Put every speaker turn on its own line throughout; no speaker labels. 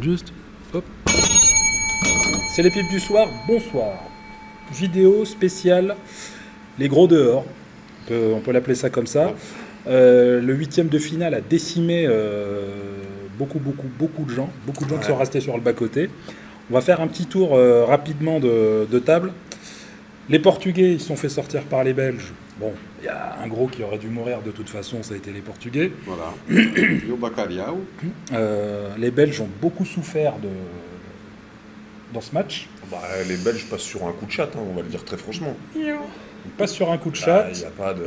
juste. Hop. C'est les pipes du soir, bonsoir. Vidéo spéciale, les gros dehors. On peut l'appeler ça comme ça. Le huitième de finale a décimé beaucoup de gens. Beaucoup de gens qui sont restés sur le bas-côté. On va faire un petit tour rapidement de table. Les Portugais, ils se sont fait sortir par les Belges. Bon, il y a un gros qui aurait dû mourir de toute façon, ça a été les Portugais.
Voilà. Yo Bacalhau.
Les Belges ont beaucoup souffert dans ce match.
Bah, les Belges passent sur un coup de chat, hein, on va le dire très franchement.
Ils passent sur un coup de chat.
Il n'y a pas de...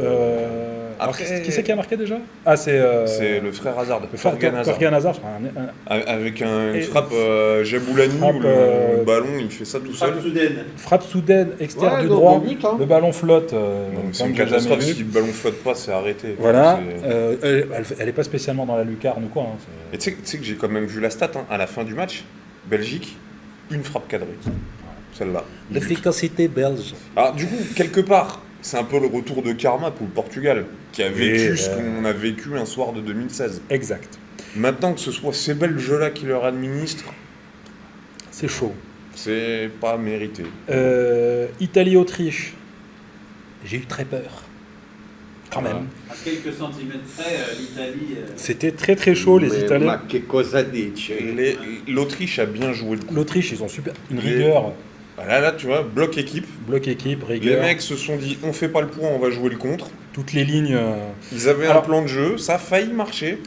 Après, qui c'est qui a marqué déjà ? Ah, c'est
le frère Hazard.
Torgan Hazard.
Avec une frappe Jaboulani où le ballon il fait ça tout seul.
Frappe soudaine, externe du droit.
But, hein.
Le ballon flotte.
C'est une catastrophe, si le ballon flotte pas, c'est arrêté.
Voilà. Elle n'est pas spécialement dans la lucarne ou quoi. Hein,
et tu sais que j'ai quand même vu la stat, hein, à la fin du match, Belgique, une frappe cadrée. Celle-là.
L'efficacité belge.
Alors du coup, quelque part, c'est un peu le retour de karma pour le Portugal, qui a vécu ce qu'on a vécu un soir de 2016.
Exact.
Maintenant que ce soit ces Belges-là qui leur administrent,
c'est chaud.
C'est pas mérité.
Italie-Autriche. J'ai eu très peur. Quand même.
À quelques centimètres près, l'Italie...
C'était très chaud, les Italiens.
Ma che cosa dici?
L'Autriche a bien joué le coup.
L'Autriche, ils ont une rigueur.
Là, tu vois, bloc équipe,
rigueur.
Les mecs se sont dit, on fait pas le point, on va jouer le contre.
Toutes les lignes...
Ils avaient un plan de jeu, ça a failli marcher.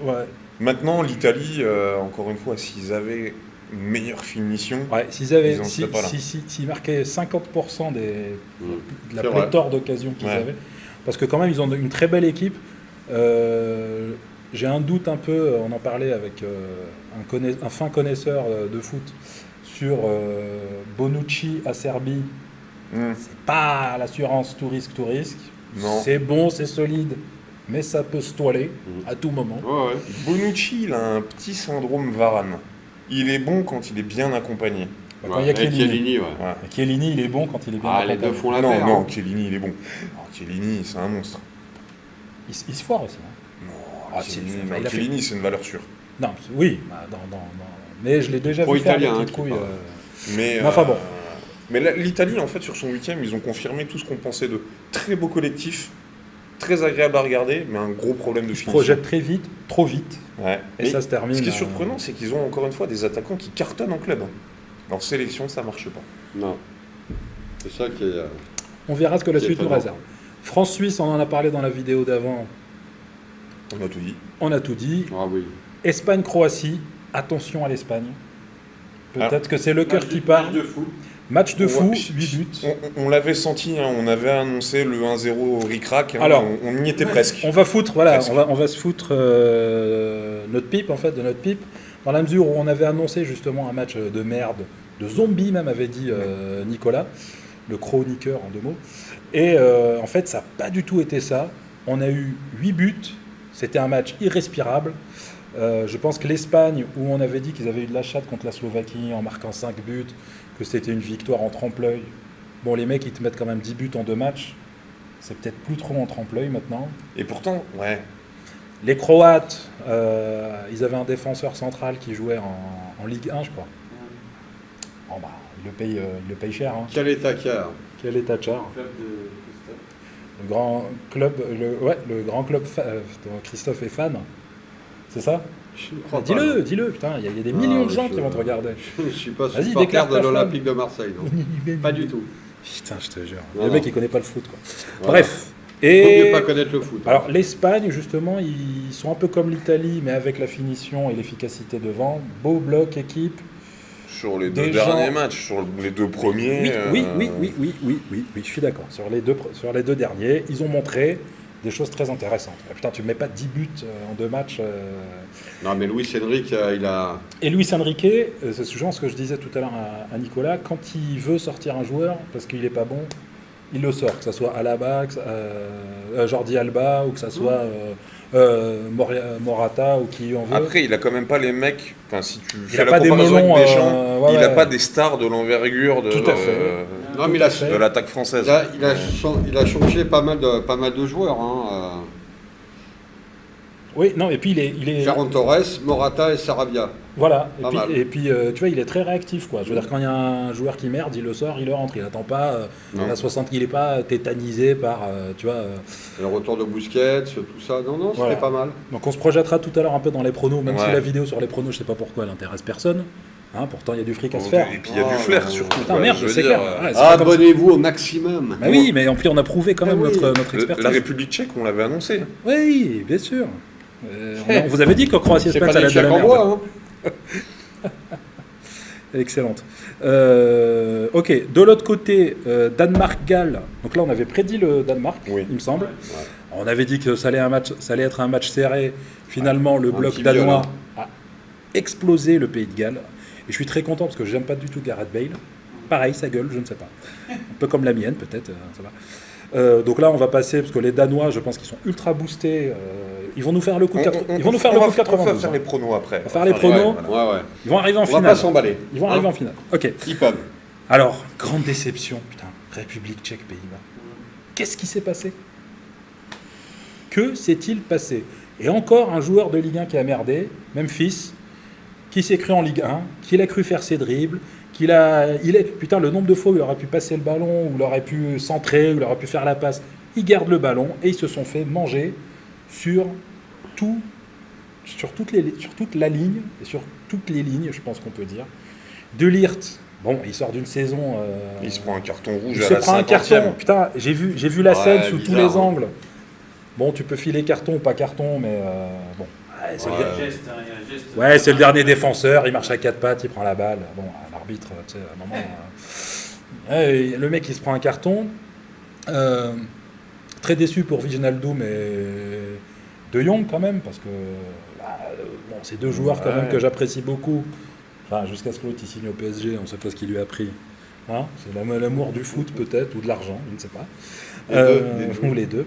Ouais.
Maintenant, l'Italie, encore une fois, s'ils avaient une meilleure finition...
Ouais, s'ils marquaient 50% de la pléthore d'occasions qu'ils avaient, parce que quand même, ils ont une très belle équipe. J'ai un doute un peu, on en parlait avec un fin connaisseur de foot, sur Bonucci à Serbie. C'est pas l'assurance tout risque.
Non.
C'est bon, c'est solide, mais ça peut se toiler à tout moment.
Ouais.
Bonucci, il a un petit syndrome Varane. Il est bon quand il est bien accompagné.
Quand il y a Chiellini,
ouais.
Chiellini, il est bon quand il est bien accompagné.
Les deux font la paire.
Non, Chiellini, il est bon. Chiellini, c'est un monstre.
Il se foire aussi. Hein.
Non, Chiellini, c'est une valeur sûre.
Non, oui, mais je l'ai déjà vu faire des petites couilles.
Mais
enfin bon.
Mais l'Italie, en fait, sur son huitième, ils ont confirmé tout ce qu'on pensait de très beau collectif, très agréable à regarder, mais un gros problème de finition.
Ils projettent très vite, trop vite,
et
mais ça se termine.
Ce qui est surprenant, c'est qu'ils ont encore une fois des attaquants qui cartonnent en club. En sélection, ça marche pas.
Non. C'est ça qui est...
On verra ce que la suite nous réserve. France-Suisse, on en a parlé dans la vidéo d'avant. On a tout dit.
Ah oui.
Espagne-Croatie, attention à l'Espagne. Peut-être que c'est le cœur qui parle. Match de fou, 8 buts.
On l'avait senti, hein, on avait annoncé le 1-0 ric-rac, hein,
alors,
on y était presque.
On va se foutre notre pipe, en fait, de notre pipe, dans la mesure où on avait annoncé justement un match de merde, de zombie même, avait dit Nicolas, le chroniqueur en 2 mots. Et en fait, ça n'a pas du tout été ça. On a eu 8 buts, c'était un match irrespirable. Je pense que l'Espagne, où on avait dit qu'ils avaient eu de la chatte contre la Slovaquie en marquant 5 buts, que c'était une victoire en trompe-l'œil. Bon, les mecs, ils te mettent quand même 10 buts en 2 matchs. C'est peut-être plus trop en trompe-l'œil maintenant.
Et pourtant,
Les Croates, ils avaient un défenseur central qui jouait en Ligue 1, je crois. Bon, bah, il le paye cher. Hein.
Quel est Tachar?
Quel est Tachar? Le grand club, le grand club dont Christophe est fan. C'est ça? Dis-le, putain, il y a des millions de gens qui vont te regarder.
Je ne suis pas supporter de l'Olympique de Marseille, non. Pas du tout.
Putain, je te jure.
Non,
le mec, il connaît pas le foot, quoi.
Voilà.
Bref.
Il faut mieux pas connaître le foot.
Alors, l'Espagne, justement, ils sont un peu comme l'Italie, mais avec la finition et l'efficacité devant. Beau bloc, équipe.
Sur les 2 derniers matchs, sur les 2 premiers...
Oui, je suis d'accord. Sur les 2 derniers, ils ont montré des choses très intéressantes. Putain, tu ne mets pas 10 buts en 2 matchs.
Non, mais Luis Enrique, il a...
Et Luis Enrique, c'est souvent ce que je disais tout à l'heure à Nicolas, quand il veut sortir un joueur, parce qu'il n'est pas bon, il le sort, que ce soit Alaba, Jordi Alba, ou que ce soit Morata, ou qui en veut.
Après, il a quand même pas les mecs, enfin, si tu fais
la
comparaison avec Deschamps, il n'a pas des stars de l'envergure de l'attaque française.
Il a changé pas mal de joueurs. Hein.
Oui, non, et puis il est...
Ferran Torres, Morata et Sarabia.
Voilà,
Pas mal.
et puis tu vois, il est très réactif, quoi. Je veux dire, quand il y a un joueur qui merde, il le sort, il le rentre. Il n'attend pas
Non.
à 60, il n'est pas tétanisé par, tu vois...
Le retour de Busquets, tout ça. Non, c'était
Voilà.
pas mal.
Donc on se projettera tout à l'heure un peu dans les pronos, même si
Ouais.
la vidéo sur les pronos, je sais pas pourquoi, elle intéresse personne. Hein, pourtant, il y a du fric à se faire.
Et puis il y a du
Oh,
flair
non.
surtout.
Putain,
quoi.
merde,
Je veux
c'est
dire,
clair. Ouais, c'est pas comme ça.
Abonnez-vous au maximum.
Bah oui, mais en plus, on a prouvé quand même
Ah oui.
notre
La
expertise.
République tchèque, on l'avait annoncé.
Oui, bien sûr. On vous avait dit que Croatie-Espagne,
C'est
ça
pas
allait
des
être de la
chèques en
merde.
bois, hein.
Excellente. Ok, de l'autre côté, Danemark-Galles. Donc là, on avait prédit le Danemark,
Oui.
il me semble. On avait dit que ça allait être un match serré. Finalement, le
Un
bloc
petit
danois
violent.
a explosé le pays de Galles. Et je suis très content parce que j'aime pas du tout Gareth Bale. Pareil, sa gueule, je ne sais pas. Un peu comme la mienne, peut-être. Ça va. Donc là, on va passer, parce que les Danois, je pense qu'ils sont ultra boostés. Ils vont nous faire le coup de 92.
On va faire les pronos après.
On va faire les pronos.
Ouais.
Ils vont arriver en
On va
finale.
pas s'emballer.
Ils vont arriver en finale. Ok.
Ils peuvent.
Alors, grande déception, putain. République tchèque, Pays-Bas. Qu'est-ce qui s'est passé? Que s'est-il passé? Et encore un joueur de Ligue 1 qui a merdé, Memphis, qui s'est cru en Ligue 1, qui a cru faire ses dribbles, putain, le nombre de fois où il aurait pu passer le ballon, où il aurait pu centrer, où il aurait pu faire la passe, il garde le ballon et ils se sont fait manger sur toute la ligne, et sur toutes les lignes, je pense qu'on peut dire. De Ligt, bon, il sort d'une saison...
Il se prend un carton rouge
il
à
se
la
prend un
50e.
carton. Putain, j'ai vu la scène sous tous
bizarre,
les angles. Bon, tu peux filer carton ou pas carton, mais bon. Ouais, c'est
Il
le
y a
der-
un geste, hein, il y a un geste.
ouais, c'est le dernier défenseur, il marche à quatre pattes, il prend la balle. Bon, l'arbitre, tu sais, à un moment... ouais, le mec, il se prend un carton. Très déçu pour Wijnaldum et De Jong quand même, parce que bon, c'est deux joueurs quand même que j'apprécie beaucoup. Enfin, jusqu'à ce que l'autre il signe au PSG, on ne sait pas ce qu'il lui a pris. Hein, c'est l'amour du foot peut-être, ou de l'argent, je ne sais pas.
Les deux.
Ou les deux.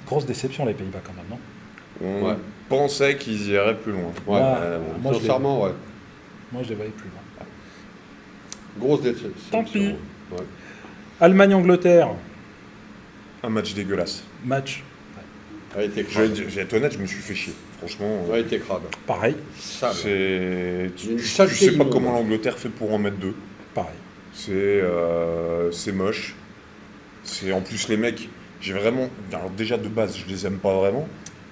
Grosse déception les Pays-Bas quand même, non?
On
Ouais.
pensait qu'ils iraient plus loin.
Ouais.
Moi,
Sincèrement, ouais.
Moi, je les voyais plus loin.
Grosse déception.
Tant pis.
Ouais.
Allemagne-Angleterre,
Un match dégueulasse.
match
Elle était
Je vais
crade.
être honnête, je me suis fait chier. Franchement,
Elle était crade.
pareil,
Sale.
tu
Une
sais
saleté
pas
immonde.
comment l'Angleterre fait pour en mettre deux.
pareil.
C'est moche. C'est en plus les mecs, j'ai vraiment, alors déjà de base, je les aime pas vraiment.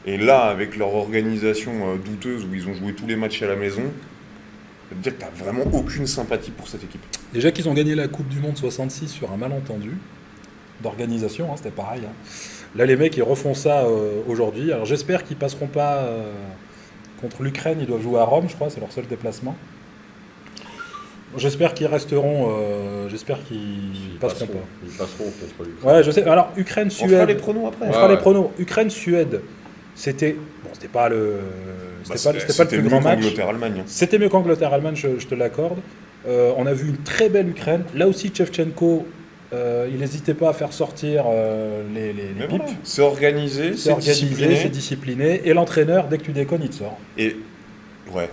Et là, avec leur organisation douteuse où ils ont joué tous les matchs à la maison, ça veut dire que t'as vraiment aucune sympathie pour cette équipe.
Déjà qu'ils ont gagné la Coupe du Monde 66 sur un malentendu d'organisation, hein, c'était pareil. Hein. Là, les mecs, ils refont ça aujourd'hui. Alors j'espère qu'ils passeront pas contre l'Ukraine. Ils doivent jouer à Rome, je crois, c'est leur seul déplacement. J'espère qu'ils resteront. J'espère qu'ils passeront pas.
Ils passeront contre lui.
Ouais, je sais. Alors
On
Ukraine-Suède.
fera les pronos après.
On fera
Ouais.
les pronos. Ukraine-Suède, c'était pas le. C'était pas le plus grand match.
Angleterre-Allemagne.
C'était mieux qu'Angleterre-Allemagne, je te l'accorde. On a vu une très belle Ukraine. Là aussi, Shevchenko, il n'hésitait pas à faire sortir les
Mais
pipes.
voilà, c'est organisé,
C'est
c'est
organisé,
discipliné.
c'est discipliné. Et l'entraîneur, dès que tu déconnes, il te sort.
Et ouais.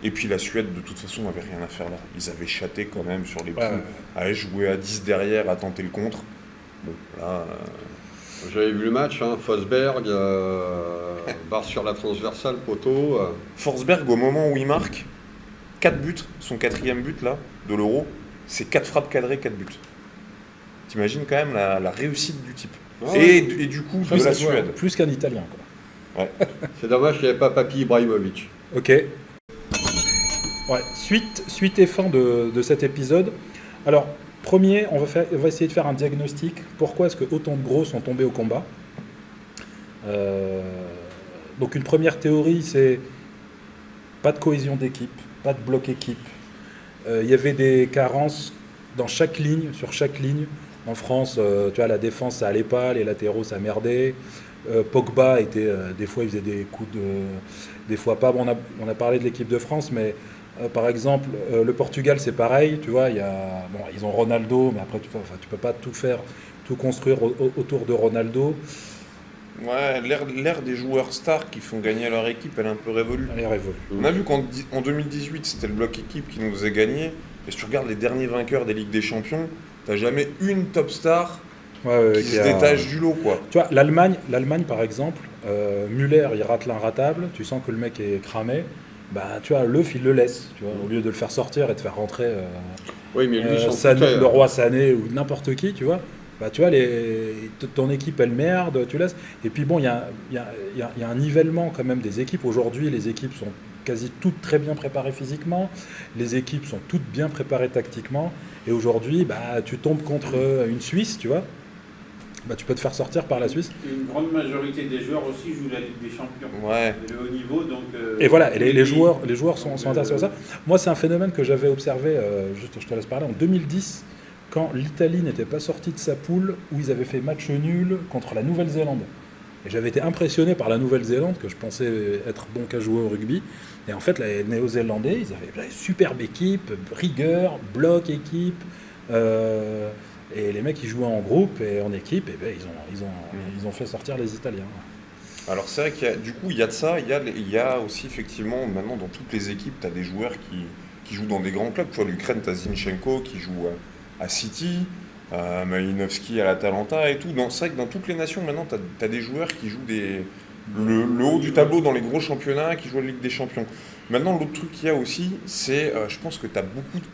Et puis la Suède, de toute façon, n'avait rien à faire là. Ils avaient chaté quand même sur les poules.
Ouais.
À jouer à 10 derrière, à tenter le contre. Bon, là,
J'avais vu le match, hein. Fosberg, barre sur la transversale, poteau.
Forsberg, au moment où il marque, 4 buts, son 4e but là, de l'Euro, c'est 4 frappes cadrées, 4 buts. T'imagines quand même la réussite du type.
Ouais.
Et du coup, de la Suède.
Plus qu'un Italien, quoi.
C'est dommage qu'il n'y avait pas Papi Ibrahimovic.
Ok. Ouais, suite et fin de cet épisode. Alors, premier, on va essayer de faire un diagnostic. Pourquoi est-ce que autant de gros sont tombés au combat? Donc une première théorie, c'est pas de cohésion d'équipe, pas de bloc équipe. Il y avait des carences dans chaque ligne, sur chaque ligne. En France, tu vois, la défense, ça allait pas, les latéraux, ça merdait. Pogba était, des fois, il faisait des coups de... Des fois pas. Bon, on a parlé de l'équipe de France, mais par exemple, le Portugal, c'est pareil. Tu vois, ils ont Ronaldo, mais après, tu peux pas tout faire, tout construire autour de Ronaldo.
Ouais, l'ère des joueurs stars qui font gagner leur équipe, elle est un peu révolue.
Elle est révolue.
On a vu qu'en 2018, c'était le bloc équipe qui nous faisait gagner. Et si tu regardes les derniers vainqueurs des Ligues des Champions, t'as jamais une top star qui se détache du lot, quoi.
Tu vois, l'Allemagne, par exemple, Müller, il rate l'inratable, tu sens que le mec est cramé. Bah, tu vois, Löw, il le laisse, tu vois, au lieu de le faire sortir et de faire rentrer
Oui, mais lui, il s'en
Sané,
foutait.
le roi Sané ou n'importe qui, tu vois. Bah, tu vois, ton équipe, elle merde, tu laisses. Et puis bon, il y a un nivellement quand même des équipes. Aujourd'hui, les équipes sont quasi toutes très bien préparées physiquement. Les équipes sont toutes bien préparées tactiquement. Et aujourd'hui, bah, tu tombes contre une Suisse, tu vois. Bah, tu peux te faire sortir par la Suisse.
Une grande majorité des joueurs aussi jouent la Ligue des Champions.
Ouais.
Et le haut niveau, donc.
Et voilà, et les joueurs sont intéressés à ça. Moi, c'est un phénomène que j'avais observé, je te laisse parler, en 2010, quand l'Italie n'était pas sortie de sa poule, où ils avaient fait match nul contre la Nouvelle-Zélande. Et j'avais été impressionné par la Nouvelle-Zélande, que je pensais être bon qu'à jouer au rugby. Et en fait, les Néo-Zélandais, ils avaient une superbe équipe, rigueur, bloc, équipe. Et les mecs, ils jouaient en groupe et en équipe, et ben, ils ont fait sortir les Italiens.
Alors c'est vrai du coup, il y a de ça, il y a aussi effectivement, maintenant dans toutes les équipes, tu as des joueurs qui jouent dans des grands clubs. Tu vois, l'Ukraine, tu as Zinchenko qui joue à City, Malinovski à l'Atalanta et tout. C'est vrai que dans toutes les nations, maintenant, tu as des joueurs qui jouent le haut du tableau dans les gros championnats, qui jouent la Ligue des Champions. Maintenant, l'autre truc qu'il y a aussi, c'est, je pense que tu as beaucoup de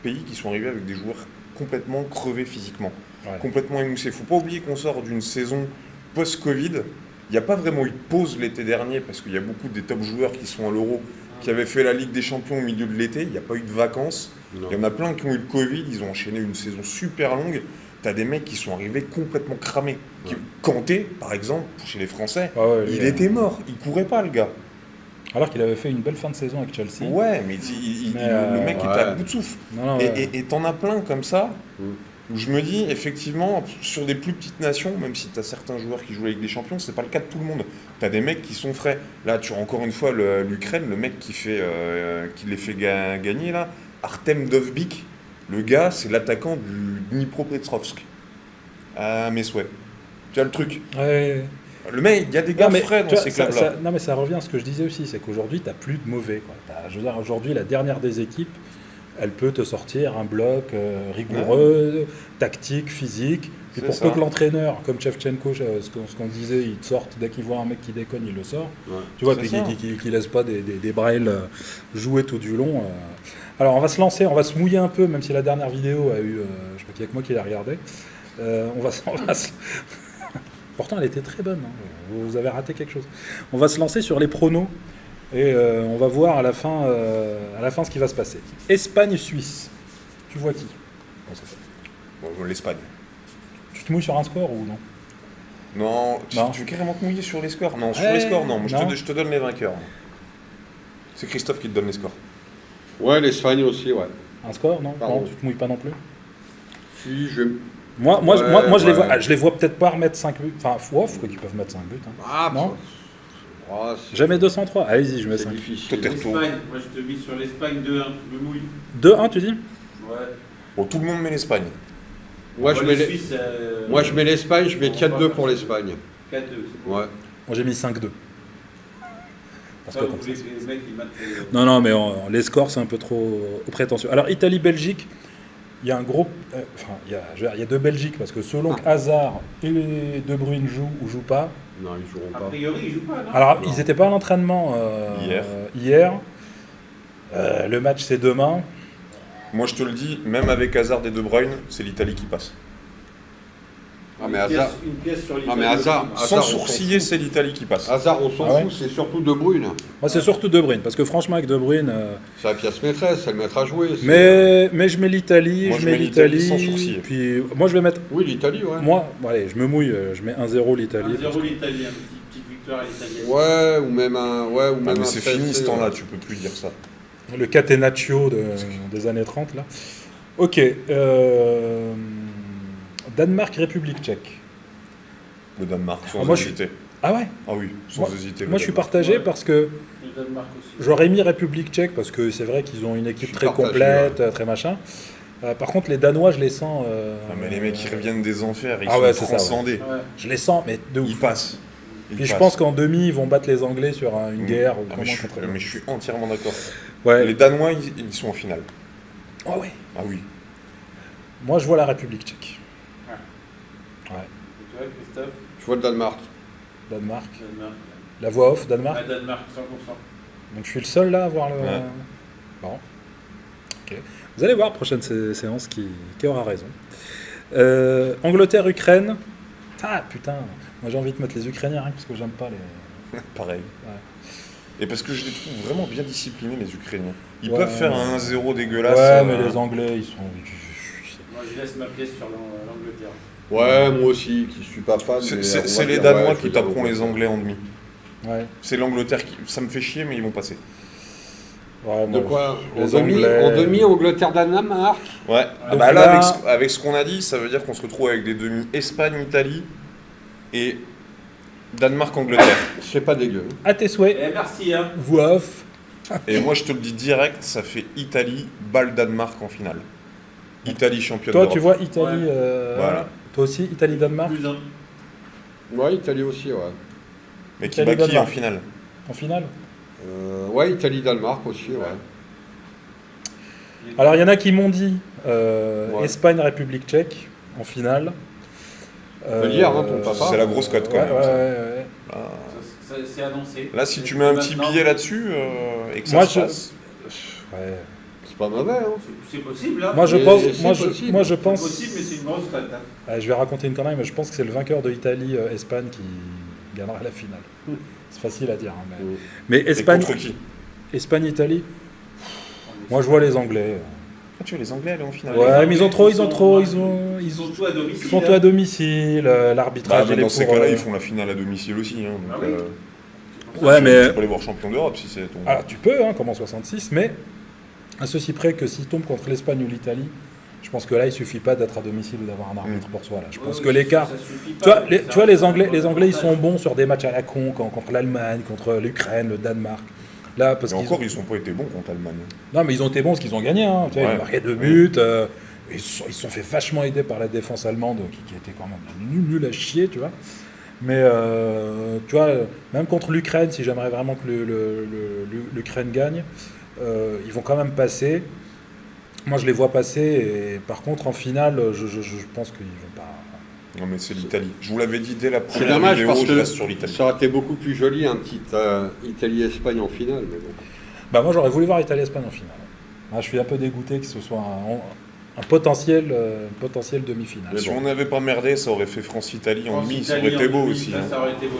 pays qui sont arrivés avec des joueurs complètement crevés physiquement, complètement émoussés. Faut pas oublier qu'on sort d'une saison post-Covid. Il n'y a pas vraiment eu de pause l'été dernier parce qu'il y a beaucoup des top joueurs qui sont à l'Euro, qui avaient fait la Ligue des Champions au milieu de l'été. Il n'y a pas eu de vacances.
Non.
Il y en a plein qui ont eu le Covid. Ils ont enchaîné une saison super longue. Tu as des mecs qui sont arrivés complètement cramés.
Ouais.
Kanté, par exemple, chez les Français,
Lui,
il était mort. Il courait pas, le gars.
Alors qu'il avait fait une belle fin de saison avec Chelsea.
Ouais, mais le mec était à bout de souffle.
Non,
Et t'en as plein comme ça,
Mm.
où je me dis, effectivement, sur des plus petites nations, même si t'as certains joueurs qui jouent avec des champions, c'est pas le cas de tout le monde. T'as des mecs qui sont frais. Là, tu as encore une fois l'Ukraine, le mec qui les fait gagner, là, Artem Dovbyk, le gars, c'est l'attaquant du Dnipropetrovsk, à mes souhaits. Tu as le truc.
Ouais.
Le mec, il y a des gars frais dans ces clubs-là.
Non, mais ça revient à ce que je disais aussi, c'est qu'aujourd'hui, tu n'as plus de mauvais. Quoi. Je veux dire, aujourd'hui, la dernière des équipes, elle peut te sortir un bloc rigoureux, tactique, physique. Et pour peu que l'entraîneur, comme Shevchenko, ce qu'on disait, il te sorte, dès qu'il voit un mec qui déconne, il le sort.
Ouais.
Tu vois, puis qui laisse pas des brailles jouer tout du long. Alors, on va se lancer, on va se mouiller un peu, même si la dernière vidéo a eu, je crois qu'il n'y a que moi qui l'a regardée. On va se... Pourtant, elle était très bonne. Hein. Vous avez raté quelque chose. On va se lancer sur les pronos et on va voir à la fin ce qui va se passer. Espagne-Suisse. Tu vois qui?
Bon, l'Espagne.
Tu te mouilles sur un score ou non?
Non,
Non.
tu veux carrément te mouiller sur les scores? Non, sur les scores, non. Moi,
non.
je te donne les vainqueurs. C'est Christophe qui te donne les scores.
Ouais, l'Espagne aussi, ouais.
Un score, non?
Pardon.
Non, tu te mouilles pas non plus?
Si, je...
Moi,
Ouais,
je les vois peut-être pas remettre 5 buts. Enfin, faut qu'ils peuvent mettre 5 buts. Hein.
Ah,
Non.
c'est
Jamais 203. Allez-y, je mets
c'est
5.
difficile.
Toi, t'es retour.
L'Espagne, moi je te mise sur l'Espagne 2-1, je me mouille.
2-1, tu dis?
Ouais.
Bon, tout le monde met l'Espagne.
Moi, je mets
les
les-
Suisses,
Moi, je mets l'Espagne, je mets 4-2 pour l'Espagne.
4-2, c'est bon.
Ouais.
Moi, j'ai mis 5-2. Parce
Ça,
que
vous
comme ça,
voulez que les mecs ils mettent
Non, mais les scores, c'est un peu trop prétentieux. Alors, Italie-Belgique, il y a un gros... il y a deux Belgiques, parce que selon que Hazard et De Bruyne jouent ou jouent pas...
Non, ils joueront
A
pas.
priori, ils jouent pas, non?
Alors, ils n'étaient pas à l'entraînement hier. Le match, c'est demain.
Moi, je te le dis, même avec Hazard et De Bruyne, c'est l'Italie qui passe.
Ah, mais Hazard,
Une pièce sur l'Italie.
Ah, mais Hazard-
aussi.
Sans
on
sourciller,
s'en
c'est l'Italie qui passe.
Hazard, on s'en
Ah ouais
fout, c'est surtout De Bruyne.
Moi, c'est surtout De Bruyne, parce que franchement, avec De Bruyne...
C'est la pièce maîtresse, c'est le maître à jouer. c'est-
mais je mets l'Italie,
Moi,
je
je
mets
mets l'Italie
l'Italie.
sans sourciller.
Puis, moi, je vais mettre...
Oui, l'Italie, ouais.
Moi, bon, allez, je me mouille, je mets 1-0 l'Italie.
1-0 l'Italie, une petite victoire à l'italienne.
Ouais, ou même un. Ouais, ou
Ah,
même
mais
un
c'est
16,
fini ce
ouais.
temps-là, tu peux plus dire ça.
Le Catenaccio des années 30, là. Ok. Danemark-République tchèque.
Le Danemark, sans
moi,
hésiter.
Ah ouais?
Ah oui, sans
Moi,
hésiter. le
moi, je suis
Danemark.
partagé
Ouais.
parce que
Le Danemark aussi.
j'aurais mis République tchèque parce que c'est vrai qu'ils ont une équipe
suis
très
partagé,
complète, très machin. Par contre, les Danois, je les sens...
Ah, mais les mecs, ils reviennent des enfers, ils
Ah ouais,
sont
c'est ça, ouais.
transcendés.
Ouais.
Je les sens, mais de ouf.
Ils passent. Ils
Puis je
passent.
pense qu'en demi, ils vont battre les Anglais sur une guerre. Ou
Ah,
comment contre-
mais je suis entièrement d'accord.
Ouais.
Les Danois, ils sont en finale.
Ah ouais.
Ah oui.
Moi, je vois la République tchèque. Ouais.
Et toi, Christophe?
Je vois le Danemark.
Danemark.
Danemark.
La voix off, Danemark.
Ah, Danemark, 100%.
Donc je suis le seul là à voir le.
Ouais.
Bon. Ok. Vous allez voir, prochaine séance qui aura raison. Angleterre-Ukraine. Ah putain, moi j'ai envie de mettre les Ukrainiens hein, parce que j'aime pas les.
Pareil.
Ouais.
Et parce que je les trouve vraiment bien disciplinés, les Ukrainiens. Ils
Ouais,
peuvent faire un 1-0 dégueulasse.
Ouais, mais les Anglais ils sont.
Moi, je laisse ma pièce sur l'Angleterre.
Ouais, moi aussi, qui suis pas fan. mais on
C'est
va
les
dire,
Danois
ouais, je
qui
veux dire,
taperont les Anglais en demi.
Ouais.
C'est l'Angleterre qui. Ça me fait chier, mais ils vont passer.
Ouais,
De
moi,
quoi
les
en demi, Angleterre-Danemark.
Ouais.
Donc
Bah là,
là-
avec ce qu'on a dit, ça veut dire qu'on se retrouve avec des demi Espagne-Italie et Danemark-Angleterre.
C'est pas dégueu.
à tes souhaits,
Eh, merci, hein.
voix off.
Et moi, je te le dis direct, ça fait Italie, balle Danemark en finale. Italie championne
Toi
d'Europe.
tu vois Italie.
Ouais.
Voilà.
Toi aussi, Italie-Danemark
Plus un.
Ouais, Italie aussi, ouais.
Mais qui
Italie,
bat qui en
Danemark.
finale?
en finale.
Ouais, Italie-Danemark aussi, ouais.
Alors il y en a qui m'ont dit
Ouais.
Espagne-République tchèque en finale.
peut dire, hein, ton papa.
C'est la grosse cote quand
ouais,
même.
ouais,
ça.
ouais.
C'est annoncé.
Là, si tu mets un petit
Maintenant,
billet là-dessus et que ça
Moi,
se
je-
passe,
Ouais.
C'est pas mauvais, hein.
C'est possible, hein.
Moi je
Mais
pense,
c'est
moi
possible.
je
C'est
pense,
possible, mais c'est une grosse cote. Hein.
je vais raconter une connerie, mais je pense que c'est le vainqueur de Italie-Espagne qui gagnera la finale. C'est facile à dire, hein, mais
et
Espagne,
contre qui?
Espagne-Italie. Moi je vois les Anglais.
Ah, tu vois, les Anglais, aller en finale.
Ouais, mais ils ont trop,
Ils sont tout à
ils
domicile.
font tout à domicile.
Bah,
L'arbitrage,
mais
il est
dans ces
pour,
cas-là, ils font la finale à domicile aussi. Hein, donc,
Ah oui.
Ouais, mais
tu peux aller voir champion d'Europe si c'est ton.
alors tu peux, hein, comme en 66, mais à ceci près que s'ils tombent contre l'Espagne ou l'Italie, je pense que là il suffit pas d'être à domicile ou d'avoir un arbitre pour soi. Là, je pense que l'écart. Tu vois, les Anglais, ils sont bons sur des matchs à la con, contre l'Allemagne, contre l'Ukraine, le Danemark. Là, parce
Mais
qu'ils
encore,
ont-
ils n'ont pas été bons contre l'Allemagne.
Non, mais ils ont été bons parce qu'ils ont gagné. Hein. Tu vois, Ils
Ouais.
ont marqué 2 buts. Ils se sont fait vachement aider par la défense allemande, qui était quand même nul à chier, tu vois. Mais tu vois, même contre l'Ukraine, si j'aimerais vraiment que l'Ukraine gagne, ils vont quand même passer. Moi, je les vois passer. Et par contre, en finale, je pense qu'ils vont pas.
Non, mais c'est l'Italie. Je vous l'avais dit dès la
C'est
première
dommage
vidéo,
parce
je reste
que
sur l'Italie.
ça aurait été beaucoup plus joli un petit Italie-Espagne en finale. Mais bon.
Bah moi, j'aurais voulu voir Italie-Espagne en finale. Moi, je suis un peu dégoûté que ce soit un potentiel demi-finale.
Mais
Si
bon.
on n'avait pas merdé, ça aurait fait France-Italie en demi, ça aurait
France-Italie
été
en
beau
demi,
aussi.
ça,
hein.
ça aurait été beau.